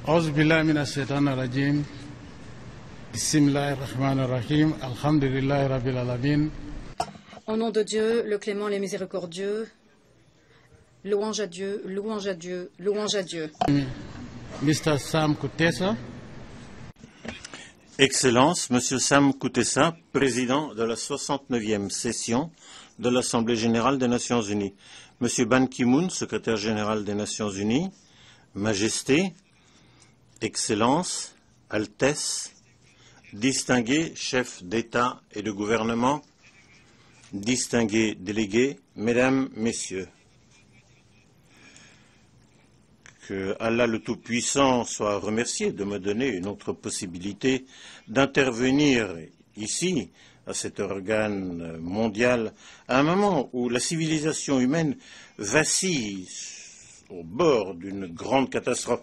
أعوذ بالله من الشيطان الرجيم بسم الله الرحمن الرحيم الحمد لله رب العالمين. Au nom de Dieu, le clément, le miséricordieux, louange à Dieu, louange à Dieu, louange à Dieu. Mr. Sam Kutesa. Excellence, Monsieur Sam Kutesa, président de la 69e session de l'Assemblée générale des Nations unies. Monsieur Ban Ki-moon, secrétaire général des Nations unies, Majesté, Excellence, Altesse, distingués chefs d'État et de gouvernement, distingués délégués, Mesdames, Messieurs. Que Allah le Tout-Puissant soit remercié de me donner une autre possibilité d'intervenir ici, à cet organe mondial, à un moment où la civilisation humaine vacille au bord d'une grande catastrophe.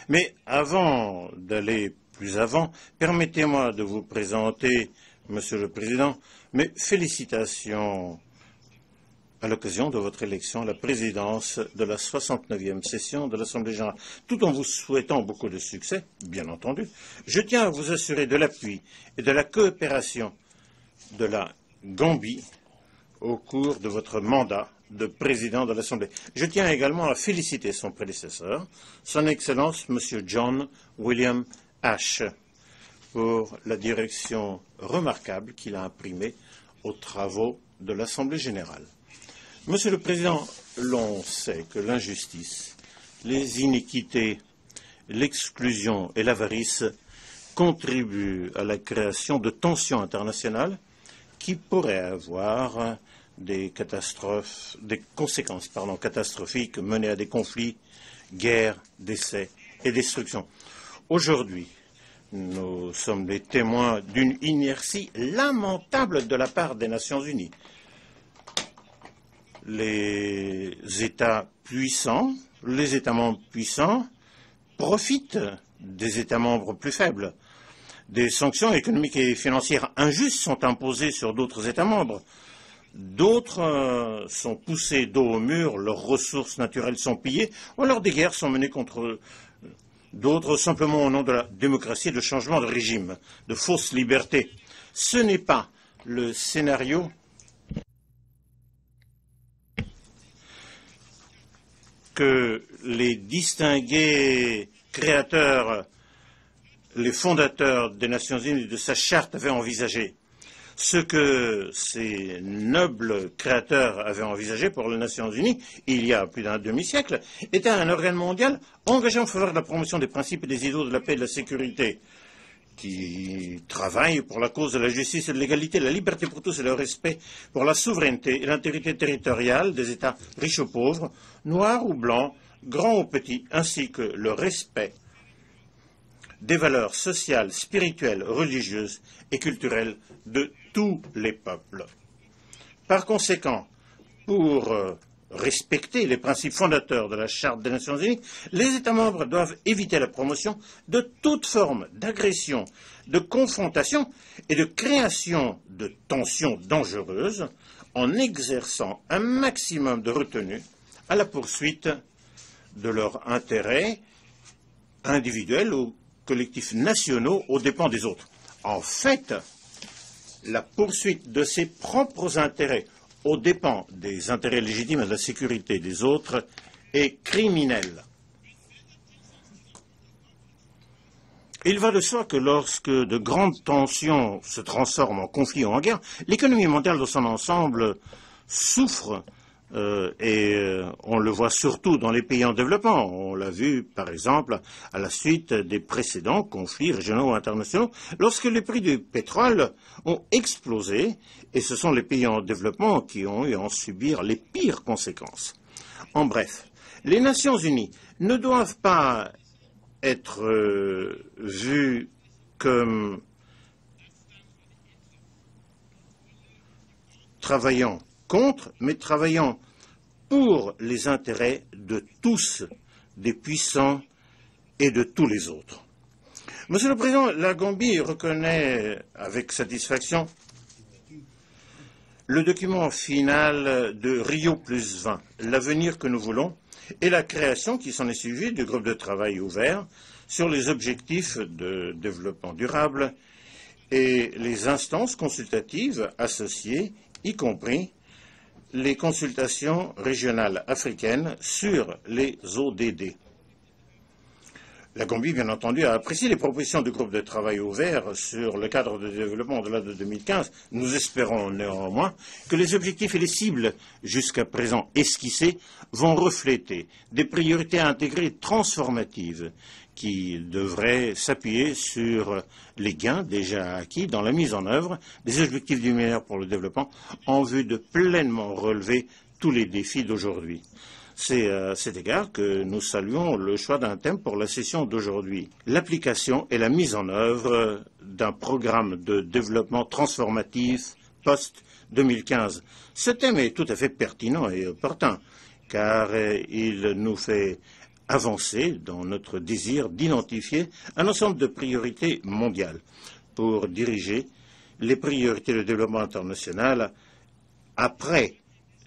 Mais avant d'aller plus avant, permettez-moi de vous présenter, Monsieur le Président, mes félicitations à l'occasion de votre élection à la présidence de la 69e session de l'Assemblée générale. Tout en vous souhaitant beaucoup de succès, bien entendu, je tiens à vous assurer de l'appui et de la coopération de la Gambie au cours de votre mandat de président de l'Assemblée. Je tiens également à féliciter son prédécesseur, son Excellence M. John William Ash, pour la direction remarquable qu'il a imprimée aux travaux de l'Assemblée générale. Monsieur le Président, l'on sait que l'injustice, les iniquités, l'exclusion et l'avarice contribuent à la création de tensions internationales qui pourraient avoir des conséquences catastrophiques menées à des conflits, guerres, décès et destructions. Aujourd'hui, nous sommes les témoins d'une inertie lamentable de la part des Nations unies. Les États puissants, les États membres puissants profitent des États membres plus faibles. Des sanctions économiques et financières injustes sont imposées sur d'autres États membres. D'autres sont poussés dos au mur, leurs ressources naturelles sont pillées, ou alors des guerres sont menées contre eux. D'autres simplement au nom de la démocratie et de changement de régime, de fausses libertés. Ce n'est pas le scénario que les distingués créateurs, les fondateurs des Nations unies de sa charte avaient envisagé. Ce que ces nobles créateurs avaient envisagé pour les Nations unies, il y a plus d'un demi-siècle, était un organe mondial engagé en faveur de la promotion des principes et des idéaux de la paix et de la sécurité, qui travaille pour la cause de la justice et de l'égalité, la liberté pour tous et le respect pour la souveraineté et l'intégrité territoriale des États riches ou pauvres, noirs ou blancs, grands ou petits, ainsi que le respect des valeurs sociales, spirituelles, religieuses et culturelles de tous les peuples. Par conséquent, pour respecter les principes fondateurs de la Charte des Nations unies, les États membres doivent éviter la promotion de toute forme d'agression, de confrontation et de création de tensions dangereuses en exerçant un maximum de retenue à la poursuite de leurs intérêts individuels ou collectifs nationaux aux dépens des autres. En fait, la poursuite de ses propres intérêts aux dépens des intérêts légitimes et de la sécurité des autres est criminelle. Il va de soi que lorsque de grandes tensions se transforment en conflits ou en guerre, l'économie mondiale dans son ensemble souffre et on le voit surtout dans les pays en développement. On l'a vu, par exemple, à la suite des précédents conflits régionaux ou internationaux, lorsque les prix du pétrole ont explosé, et ce sont les pays en développement qui ont eu à en subir les pires conséquences. En bref, les Nations unies ne doivent pas être vues comme travaillant contre, mais travaillant pour les intérêts de tous, des puissants et de tous les autres. Monsieur le Président, la Gambie reconnaît avec satisfaction le document final de Rio+20, l'avenir que nous voulons, et la création qui s'en est suivie du groupe de travail ouvert sur les objectifs de développement durable et les instances consultatives associées, y compris les consultations régionales africaines sur les ODD. La Gambie, bien entendu, a apprécié les propositions du groupe de travail ouvert sur le cadre de développement au-delà de 2015. Nous espérons néanmoins que les objectifs et les cibles jusqu'à présent esquissés vont refléter des priorités intégrées transformatives qui devraient s'appuyer sur les gains déjà acquis dans la mise en œuvre des objectifs du millénaire pour le développement en vue de pleinement relever tous les défis d'aujourd'hui. C'est à cet égard que nous saluons le choix d'un thème pour la session d'aujourd'hui, l'application et la mise en œuvre d'un programme de développement transformatif post-2015. Ce thème est tout à fait pertinent et opportun, car il nous fait avancer dans notre désir d'identifier un ensemble de priorités mondiales pour diriger les priorités de développement international après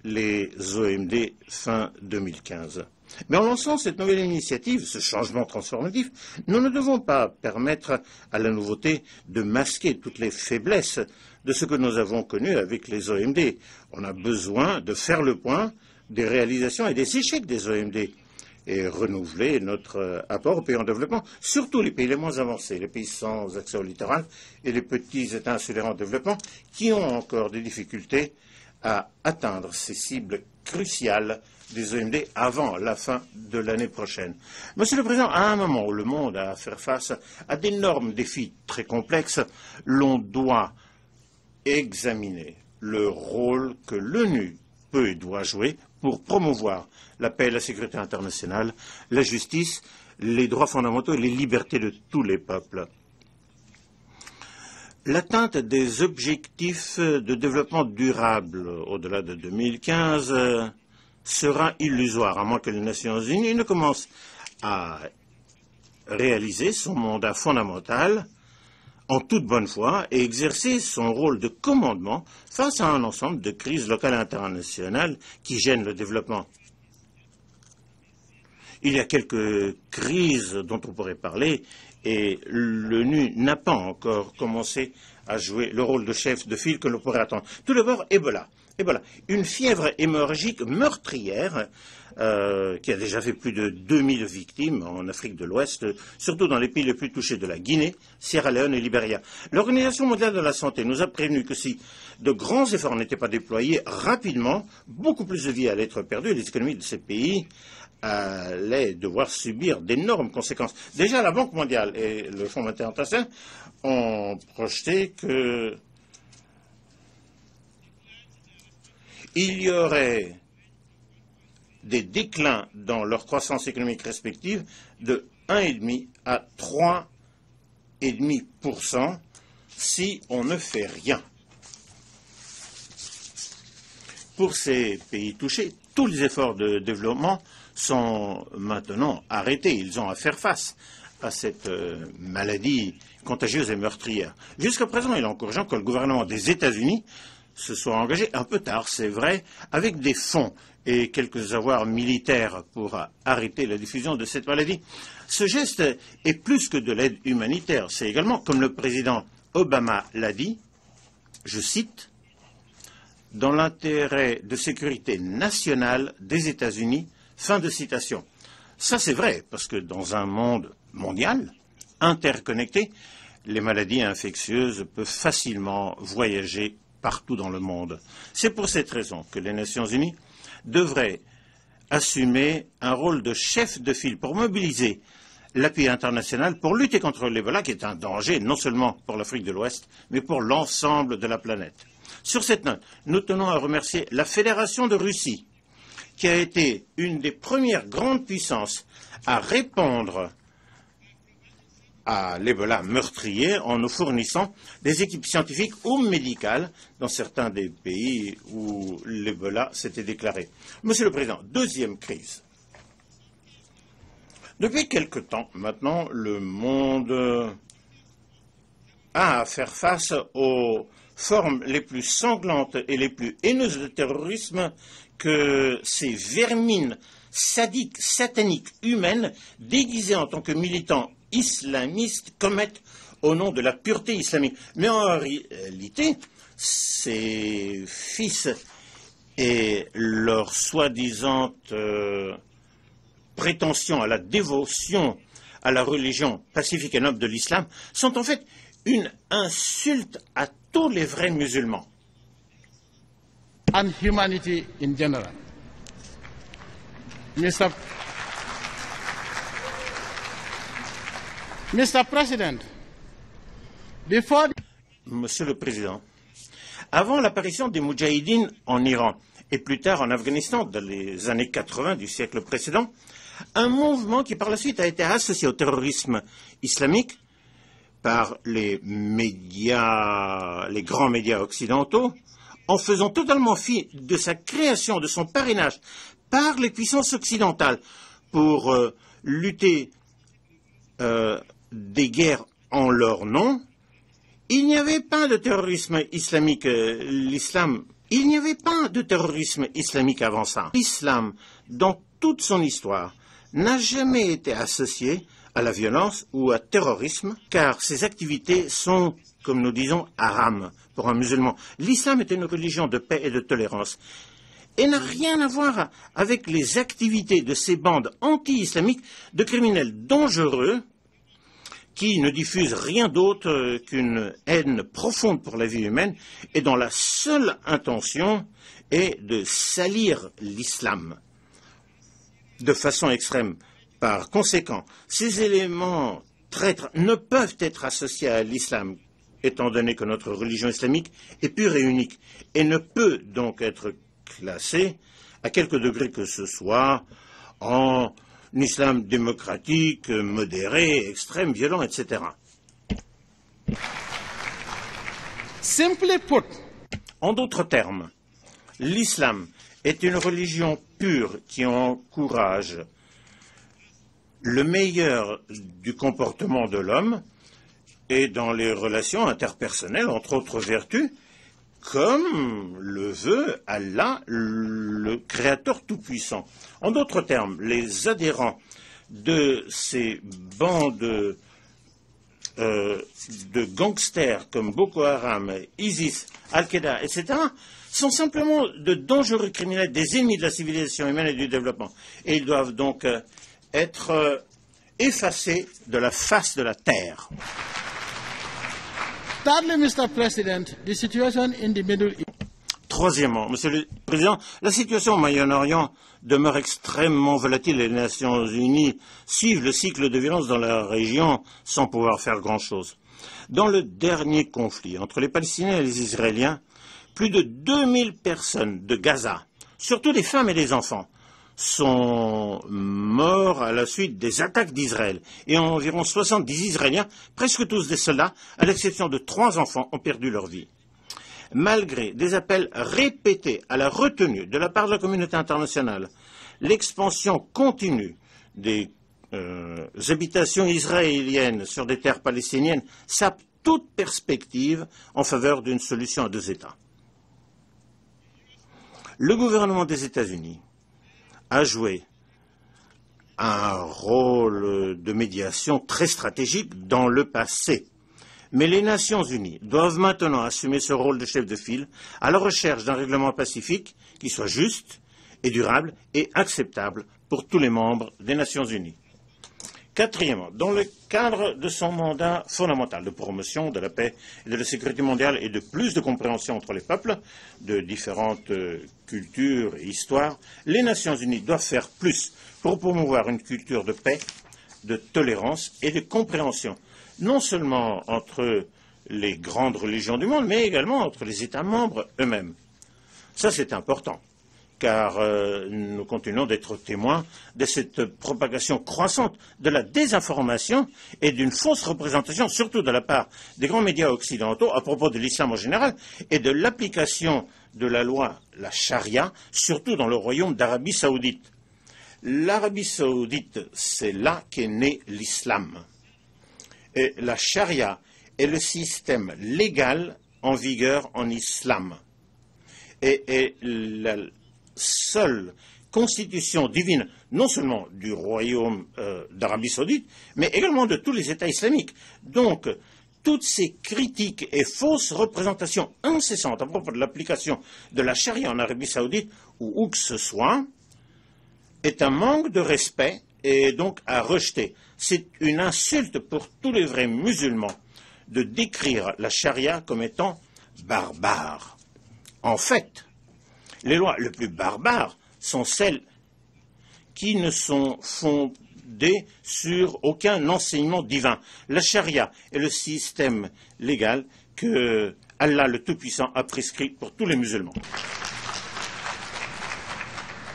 les OMD fin 2015. Mais en lançant cette nouvelle initiative, ce changement transformatif, nous ne devons pas permettre à la nouveauté de masquer toutes les faiblesses de ce que nous avons connu avec les OMD. On a besoin de faire le point des réalisations et des échecs des OMD et renouveler notre apport aux pays en développement, surtout les pays les moins avancés, les pays sans accès au littoral et les petits États insulaires en développement qui ont encore des difficultés à atteindre ces cibles cruciales des OMD avant la fin de l'année prochaine. Monsieur le Président, à un moment où le monde a à faire face à d'énormes défis très complexes, l'on doit examiner le rôle que l'ONU peut et doit jouer pour promouvoir la paix et la sécurité internationale, la justice, les droits fondamentaux et les libertés de tous les peuples. L'atteinte des objectifs de développement durable au-delà de 2015 sera illusoire, à moins que les Nations Unies ne commencent à réaliser son mandat fondamental en toute bonne foi et exercer son rôle de commandement face à un ensemble de crises locales et internationales qui gênent le développement. Il y a quelques crises dont on pourrait parler et l'ONU n'a pas encore commencé à jouer le rôle de chef de file que l'on pourrait attendre. Tout d'abord, Ebola. Une fièvre hémorragique meurtrière qui a déjà fait plus de 2000 victimes en Afrique de l'Ouest, surtout dans les pays les plus touchés de la Guinée, Sierra Leone et Libéria. L'Organisation mondiale de la santé nous a prévenu que si de grands efforts n'étaient pas déployés rapidement, beaucoup plus de vies allaient être perdues et les économies de ces pays allaient devoir subir d'énormes conséquences. Déjà, la Banque mondiale et le Fonds monétaire international ont projeté que il y aurait des déclins dans leur croissance économique respective de 1,5 à 3,5% si on ne fait rien. Pour ces pays touchés, tous les efforts de développement sont maintenant arrêtés. Ils ont à faire face à cette maladie contagieuse et meurtrière. Jusqu'à présent, il est encourageant que le gouvernement des États-Unis se soit engagé un peu tard, c'est vrai, avec des fonds et quelques avoirs militaires pour arrêter la diffusion de cette maladie. Ce geste est plus que de l'aide humanitaire. C'est également, comme le président Obama l'a dit, je cite, « dans l'intérêt de sécurité nationale des États-Unis », fin de citation. Ça, c'est vrai, parce que dans un monde mondial, interconnecté, les maladies infectieuses peuvent facilement voyager partout dans le monde. C'est pour cette raison que les Nations Unies devraient assumer un rôle de chef de file pour mobiliser l'appui international pour lutter contre l'Ebola, qui est un danger non seulement pour l'Afrique de l'Ouest, mais pour l'ensemble de la planète. Sur cette note, nous tenons à remercier la Fédération de Russie, qui a été une des premières grandes puissances à répondre à l'Ebola meurtrier en nous fournissant des équipes scientifiques ou médicales dans certains des pays où l'Ebola s'était déclaré. Monsieur le Président, deuxième crise. Depuis quelque temps maintenant, le monde a à faire face aux formes les plus sanglantes et les plus haineuses de terrorisme que ces vermines sadiques, sataniques, humaines, déguisées en tant que militants islamistes commettent au nom de la pureté islamique. Mais en réalité, ces fils et leur soi-disant prétention à la dévotion à la religion pacifique et noble de l'islam sont en fait une insulte à tous les vrais musulmans. And humanity in general. Mr. President, before... Monsieur le Président, avant l'apparition des Moudjahidines en Iran et plus tard en Afghanistan, dans les années 80 du siècle précédent, un mouvement qui par la suite a été associé au terrorisme islamique par les médias, les grands médias occidentaux, en faisant totalement fi de sa création, de son parrainage par les puissances occidentales pour lutter des guerres en leur nom. Il n'y avait pas de terrorisme islamique. Il n'y avait pas de terrorisme islamique avant ça. L'islam, dans toute son histoire, n'a jamais été associé à la violence ou à terrorisme, car ces activités sont, comme nous disons, haram pour un musulman. L'islam est une religion de paix et de tolérance et n'a rien à voir avec les activités de ces bandes anti-islamiques de criminels dangereux qui ne diffusent rien d'autre qu'une haine profonde pour la vie humaine et dont la seule intention est de salir l'islam de façon extrême. Par conséquent, ces éléments traîtres ne peuvent être associés à l'islam, étant donné que notre religion islamique est pure et unique, et ne peut donc être classée, à quelque degré que ce soit, en islam démocratique, modéré, extrême, violent, etc. Simply put, en d'autres termes, l'islam est une religion pure qui encourage le meilleur du comportement de l'homme et dans les relations interpersonnelles, entre autres vertus, comme le veut Allah, le Créateur tout-puissant. En d'autres termes, les adhérents de ces bandes de gangsters comme Boko Haram, ISIS, Al-Qaïda, etc., sont simplement de dangereux criminels, des ennemis de la civilisation humaine et du développement. Et ils doivent donc être effacés de la face de la terre. Thirdly, Mr. President, the situation in the Middle East. Troisièmement, Monsieur le Président, la situation au Moyen-Orient demeure extrêmement volatile et les Nations Unies suivent le cycle de violence dans la région sans pouvoir faire grand-chose. Dans le dernier conflit entre les Palestiniens et les Israéliens, plus de 2000 personnes de Gaza, surtout des femmes et des enfants, sont morts à la suite des attaques d'Israël. Et environ 70 Israéliens, presque tous des soldats, à l'exception de 3 enfants, ont perdu leur vie. Malgré des appels répétés à la retenue de la part de la communauté internationale, l'expansion continue des habitations israéliennes sur des terres palestiniennes sape toute perspective en faveur d'une solution à 2 États. Le gouvernement des États-Unis a joué un rôle de médiation très stratégique dans le passé. Mais les Nations Unies doivent maintenant assumer ce rôle de chef de file à la recherche d'un règlement pacifique qui soit juste et durable et acceptable pour tous les membres des Nations Unies. Quatrièmement, dans le cadre de son mandat fondamental de promotion de la paix et de la sécurité mondiale et de plus de compréhension entre les peuples de différentes cultures et histoires, les Nations Unies doivent faire plus pour promouvoir une culture de paix, de tolérance et de compréhension, non seulement entre les grandes religions du monde, mais également entre les États membres eux-mêmes. Ça, c'est important, car nous continuons d'être témoins de cette propagation croissante de la désinformation et d'une fausse représentation, surtout de la part des grands médias occidentaux, à propos de l'islam en général, et de l'application de la loi, la charia, surtout dans le royaume d'Arabie saoudite. L'Arabie saoudite, c'est là qu'est né l'islam. Et la charia est le système légal en vigueur en islam. Et la seule constitution divine, non seulement du royaume d'Arabie saoudite, mais également de tous les États islamiques. Donc, toutes ces critiques et fausses représentations incessantes à propos de l'application de la charia en Arabie saoudite, ou où que ce soit, est un manque de respect et donc à rejeter. C'est une insulte pour tous les vrais musulmans de décrire la charia comme étant barbare. En fait, les lois les plus barbares sont celles qui ne sont fondées sur aucun enseignement divin. La charia est le système légal que Allah le Tout-Puissant a prescrit pour tous les musulmans.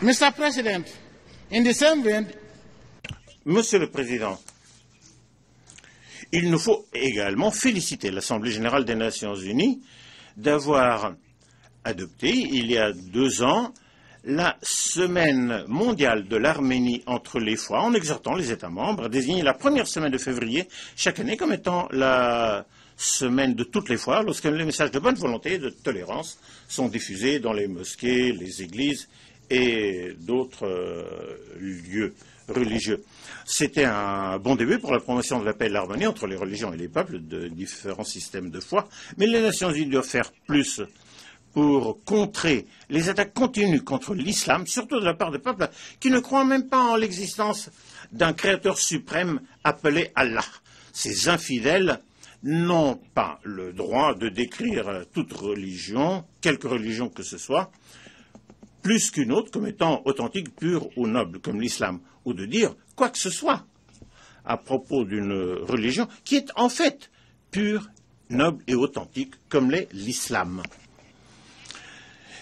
Mr. President, in the same vein, Monsieur le Président, il nous faut également féliciter l'Assemblée générale des Nations unies d'avoir adopté, il y a 2 ans, la semaine mondiale de l'Arménie entre les foi, en exhortant les États membres à désigner la première semaine de février chaque année comme étant la semaine de toutes les foi, lorsque les messages de bonne volonté et de tolérance sont diffusés dans les mosquées, les églises et d'autres lieux religieux. C'était un bon début pour la promotion de la paix et de l'harmonie entre les religions et les peuples de différents systèmes de foi, mais les Nations unies doivent faire plus pour contrer les attaques continues contre l'islam, surtout de la part des peuples qui ne croient même pas en l'existence d'un créateur suprême appelé Allah. Ces infidèles n'ont pas le droit de décrire toute religion, quelque religion que ce soit, plus qu'une autre comme étant authentique, pure ou noble, comme l'islam, ou de dire quoi que ce soit à propos d'une religion qui est en fait pure, noble et authentique, comme l'est l'islam.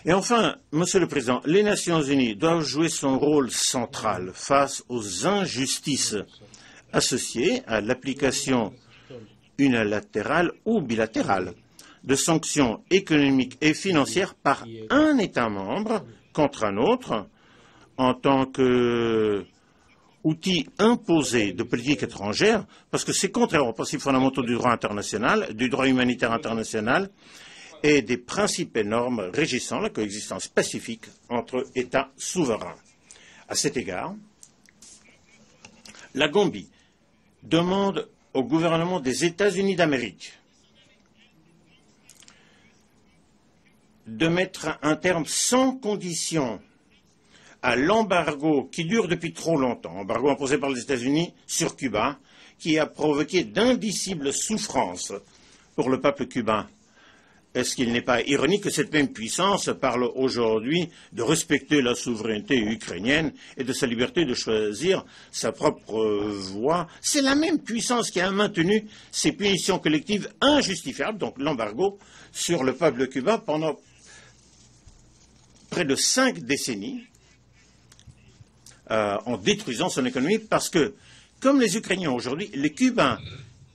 Et enfin, Monsieur le Président, les Nations unies doivent jouer son rôle central face aux injustices associées à l'application unilatérale ou bilatérale de sanctions économiques et financières par un État membre contre un autre en tant qu'outil imposé de politique étrangère, parce que c'est contraire aux principes fondamentaux du droit international, du droit humanitaire international et des principes et normes régissant la coexistence pacifique entre États souverains. À cet égard, la Gambie demande au gouvernement des États-Unis d'Amérique de mettre un terme sans condition à l'embargo qui dure depuis trop longtemps, embargo imposé par les États-Unis sur Cuba, qui a provoqué d'indicibles souffrances pour le peuple cubain. Est-ce qu'il n'est pas ironique que cette même puissance parle aujourd'hui de respecter la souveraineté ukrainienne et de sa liberté de choisir sa propre voie? C'est la même puissance qui a maintenu ces punitions collectives injustifiables, donc l'embargo, sur le peuple cubain pendant près de 5 décennies, en détruisant son économie, parce que, comme les Ukrainiens aujourd'hui, les Cubains,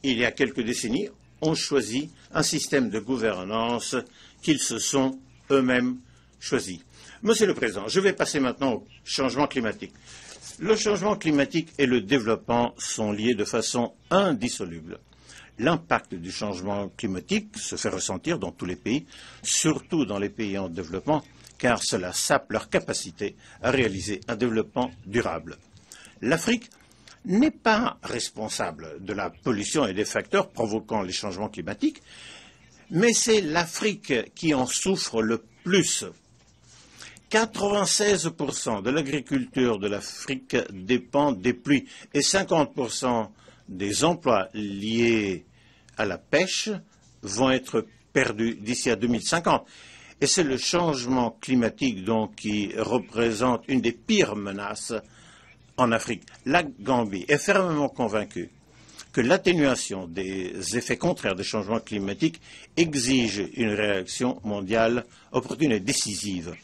il y a quelques décennies, ont choisi un système de gouvernance qu'ils se sont eux-mêmes choisis. Monsieur le Président, je vais passer maintenant au changement climatique. Le changement climatique et le développement sont liés de façon indissoluble. L'impact du changement climatique se fait ressentir dans tous les pays, surtout dans les pays en développement, car cela sape leur capacité à réaliser un développement durable. L'Afrique n'est pas responsable de la pollution et des facteurs provoquant les changements climatiques, mais c'est l'Afrique qui en souffre le plus. 96% de l'agriculture de l'Afrique dépend des pluies et 50% des emplois liés à la pêche vont être perdus d'ici à 2050. Et c'est le changement climatique donc qui représente une des pires menaces en Afrique. La Gambie est fermement convaincue que l'atténuation des effets contraires des changements climatiques exige une réaction mondiale opportune et décisive.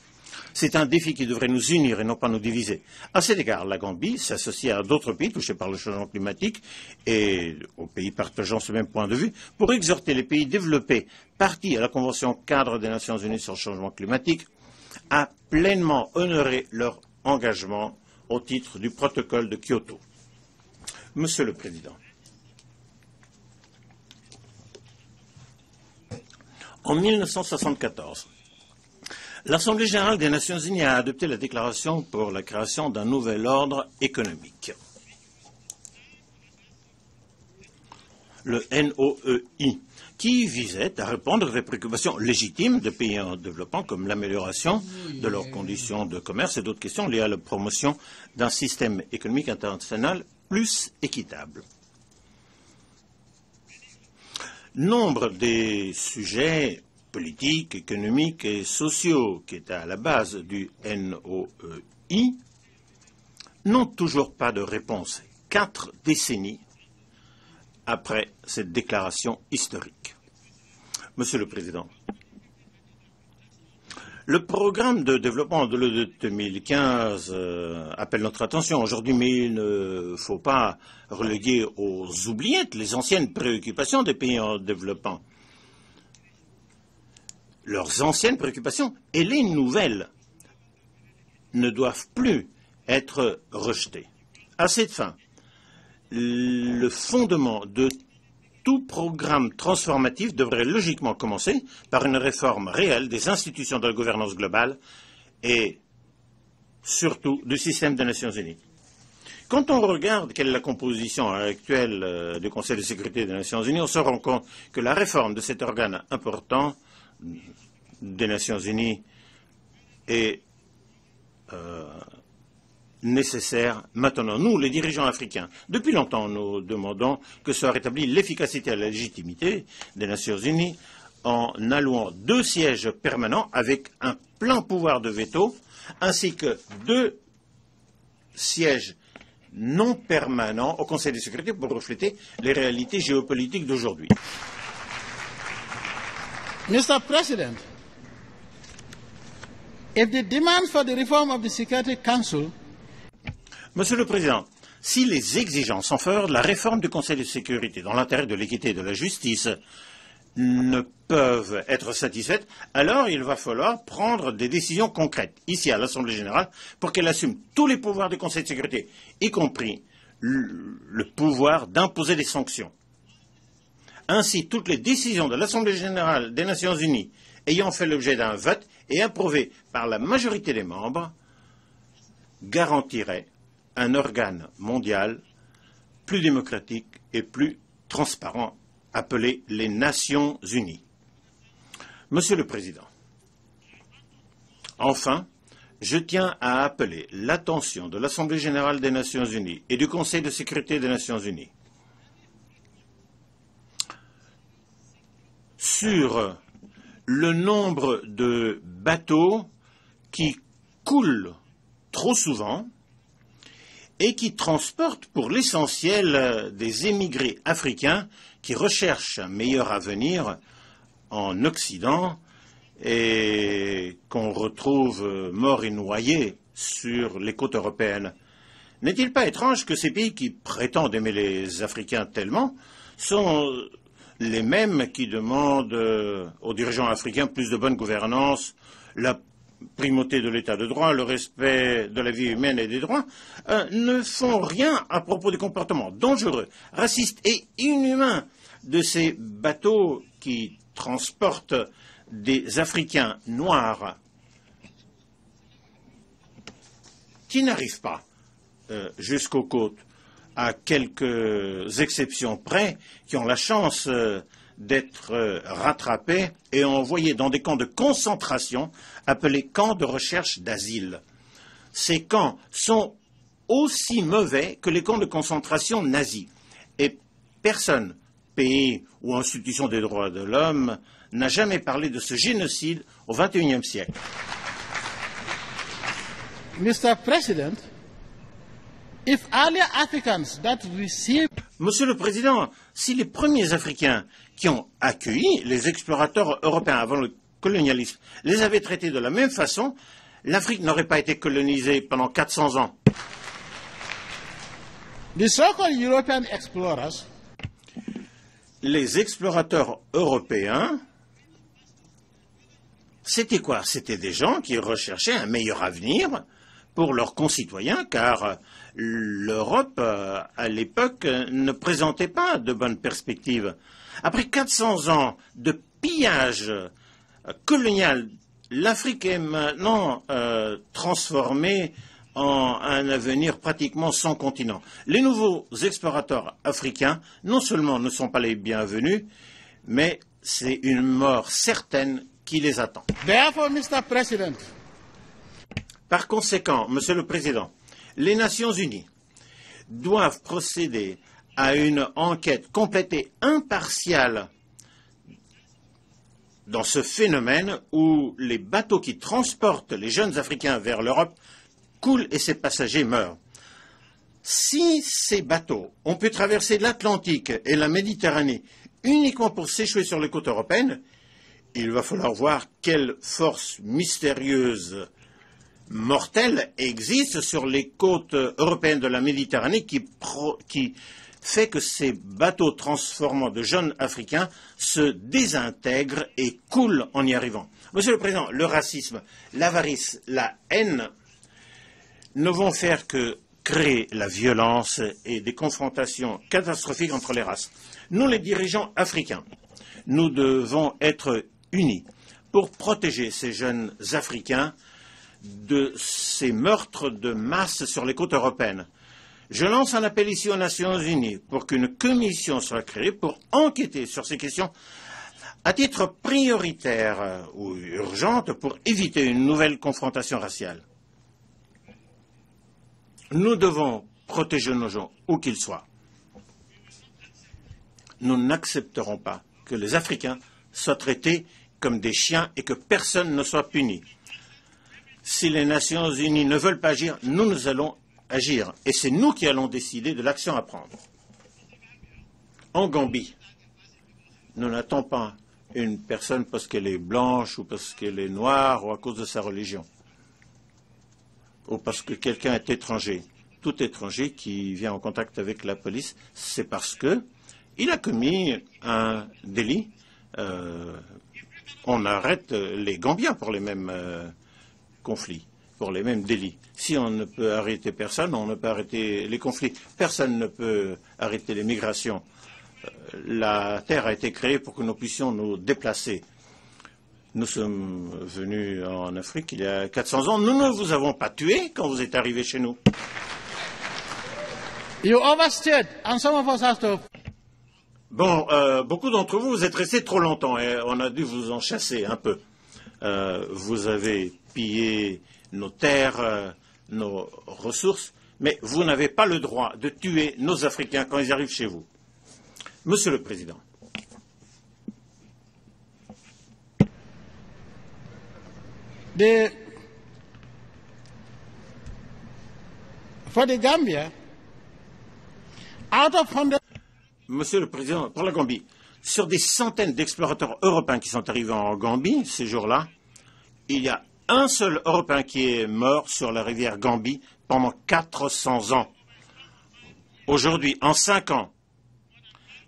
C'est un défi qui devrait nous unir et non pas nous diviser. À cet égard, la Gambie s'associe à d'autres pays touchés par le changement climatique et aux pays partageant ce même point de vue pour exhorter les pays développés partis à la Convention cadre des Nations unies sur le changement climatique à pleinement honorer leur engagement au titre du protocole de Kyoto. Monsieur le Président, en 1974, L'Assemblée générale des Nations unies a adopté la déclaration pour la création d'un nouvel ordre économique. Le NOEI, qui visait à répondre à des préoccupations légitimes de pays en développement, comme l'amélioration de leurs conditions de commerce et d'autres questions liées à la promotion d'un système économique international plus équitable. Nombre des sujets politiques, économiques et sociaux qui étaient à la base du NOEI n'ont toujours pas de réponse 4 décennies après cette déclaration historique. Monsieur le Président, le programme de développement de 2015 appelle notre attention aujourd'hui, mais il ne faut pas reléguer aux oubliettes les anciennes préoccupations des pays en développement. Leurs anciennes préoccupations et les nouvelles ne doivent plus être rejetées. À cette fin, le fondement de tout programme transformatif devrait logiquement commencer par une réforme réelle des institutions de la gouvernance globale et surtout du système des Nations unies. Quand on regarde quelle est la composition actuelle du Conseil de sécurité des Nations unies, on se rend compte que la réforme de cet organe important des Nations unies est nécessaire maintenant. Nous, les dirigeants africains, depuis longtemps, nous demandons que soit rétablie l'efficacité et la légitimité des Nations unies en allouant 2 sièges permanents avec un plein pouvoir de veto, ainsi que 2 sièges non permanents au Conseil de sécurité pour refléter les réalités géopolitiques d'aujourd'hui. Mr. President, if the demand for the reform of the Security Council Monsieur le Président, si les exigences en faveur de la réforme du Conseil de sécurité dans l'intérêt de l'équité et de la justice ne peuvent être satisfaites, alors il va falloir prendre des décisions concrètes, ici à l'Assemblée générale, pour qu'elle assume tous les pouvoirs du Conseil de sécurité, y compris le pouvoir d'imposer des sanctions. Ainsi, toutes les décisions de l'Assemblée générale des Nations unies ayant fait l'objet d'un vote et approuvées par la majorité des membres garantiraient un organe mondial plus démocratique et plus transparent, appelé les Nations unies. Monsieur le Président, enfin, je tiens à appeler l'attention de l'Assemblée générale des Nations unies et du Conseil de sécurité des Nations unies sur le nombre de bateaux qui coulent trop souvent et qui transportent pour l'essentiel des émigrés africains qui recherchent un meilleur avenir en Occident et qu'on retrouve morts et noyés sur les côtes européennes. N'est-il pas étrange que ces pays qui prétendent aimer les Africains tellement sont les mêmes qui demandent aux dirigeants africains plus de bonne gouvernance, la primauté de l'état de droit, le respect de la vie humaine et des droits, ne font rien à propos des comportements dangereux, racistes et inhumains de ces bateaux qui transportent des Africains noirs qui n'arrivent pas jusqu'aux côtes, à quelques exceptions près, qui ont la chance d'être rattrapés et envoyés dans des camps de concentration appelés camps de recherche d'asile. Ces camps sont aussi mauvais que les camps de concentration nazis. Et personne, pays ou institution des droits de l'homme, n'a jamais parlé de ce génocide au XXIe siècle. Mr. President, if earlier Africans that received Monsieur le Président, si les premiers Africains qui ont accueilli les explorateurs européens avant le colonialisme les avaient traités de la même façon, l'Afrique n'aurait pas été colonisée pendant 400 ans. the so-called European explorers Les explorateurs européens, c'était quoi? C'était des gens qui recherchaient un meilleur avenir pour leurs concitoyens, car l'Europe, à l'époque, ne présentait pas de bonnes perspectives. Après 400 ans de pillage colonial L'Afrique est maintenant transformée en un avenir pratiquement sans continent. Les nouveaux explorateurs africains, non seulement ne sont pas les bienvenus, mais c'est une mort certaine qui les attend. Therefore, Mr. President, par conséquent, Monsieur le Président, les Nations Unies doivent procéder à une enquête complète et impartiale dans ce phénomène où les bateaux qui transportent les jeunes Africains vers l'Europe coulent et ses passagers meurent. Si ces bateaux ont pu traverser l'Atlantique et la Méditerranée uniquement pour s'échouer sur les côtes européennes, il va falloir voir quelle force mystérieuse mortelle existe sur les côtes européennes de la Méditerranée qui fait que ces bateaux transformant de jeunes Africains se désintègrent et coulent en y arrivant. Monsieur le Président, le racisme, l'avarice, la haine ne vont faire que créer la violence et des confrontations catastrophiques entre les races. Nous, les dirigeants africains, nous devons être unis pour protéger ces jeunes Africains de ces meurtres de masse sur les côtes européennes. Je lance un appel ici aux Nations Unies pour qu'une commission soit créée pour enquêter sur ces questions à titre prioritaire ou urgente pour éviter une nouvelle confrontation raciale. Nous devons protéger nos gens, où qu'ils soient. Nous n'accepterons pas que les Africains soient traités comme des chiens et que personne ne soit puni. Si les Nations Unies ne veulent pas agir, nous allons agir. Et c'est nous qui allons décider de l'action à prendre. En Gambie, nous n'attendons pas une personne parce qu'elle est blanche ou parce qu'elle est noire ou à cause de sa religion. Ou parce que quelqu'un est étranger. Tout étranger qui vient en contact avec la police, c'est parce qu'il a commis un délit. On arrête les Gambiens pour les mêmes conflits, pour les mêmes délits. Si on ne peut arrêter personne, on ne peut arrêter les conflits. Personne ne peut arrêter les migrations. La terre a été créée pour que nous puissions nous déplacer. Nous sommes venus en Afrique il y a 400 ans. Nous ne vous avons pas tués quand vous êtes arrivés chez nous. you overstayed, and some of us have to. Bon, beaucoup d'entre vous, vous êtes restés trop longtemps et on a dû vous en chasser un peu. Vous avez pillé nos terres, nos ressources, mais vous n'avez pas le droit de tuer nos Africains quand ils arrivent chez vous. Monsieur le Président, for the Gambia, out of 100. Monsieur le Président, pour la Gambie, sur des centaines d'explorateurs européens qui sont arrivés en Gambie ces jours-là, il y a un seul Européen qui est mort sur la rivière Gambie pendant 400 ans. Aujourd'hui, en 5 ans,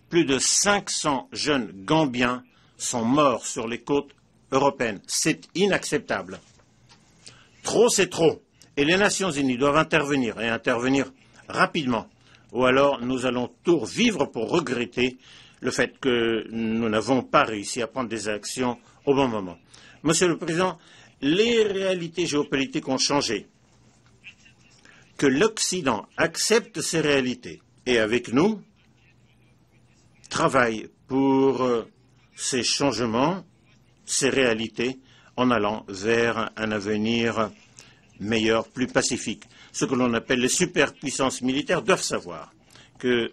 plus de 500 jeunes Gambiens sont morts sur les côtes européennes. C'est inacceptable. Trop, c'est trop. Et les Nations Unies doivent intervenir, et intervenir rapidement. Ou alors nous allons tout vivre pour regretter le fait que nous n'avons pas réussi à prendre des actions au bon moment. Monsieur le Président, les réalités géopolitiques ont changé. Que l'Occident accepte ces réalités et avec nous travaille pour ces changements, ces réalités, en allant vers un avenir meilleur, plus pacifique. Ce que l'on appelle les superpuissances militaires doivent savoir que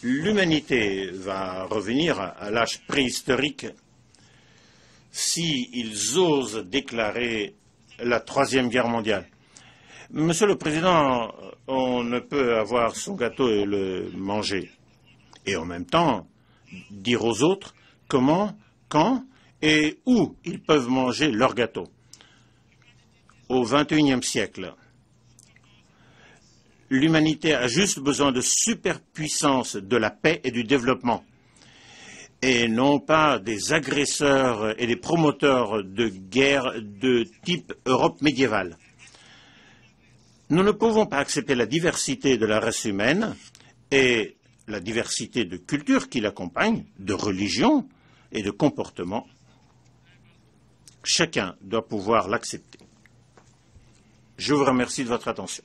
l'humanité va revenir à l'âge préhistorique s'ils osent déclarer la Troisième Guerre mondiale. Monsieur le Président, on ne peut avoir son gâteau et le manger. Et en même temps, dire aux autres comment, quand et où ils peuvent manger leur gâteau. Au XXIe siècle, l'humanité a juste besoin de superpuissance de la paix et du développement, et non pas des agresseurs et des promoteurs de guerre de type Europe médiévale. Nous ne pouvons pas accepter la diversité de la race humaine et la diversité de cultures qui l'accompagnent, de religions et de comportements, Chacun doit pouvoir l'accepter. Je vous remercie de votre attention.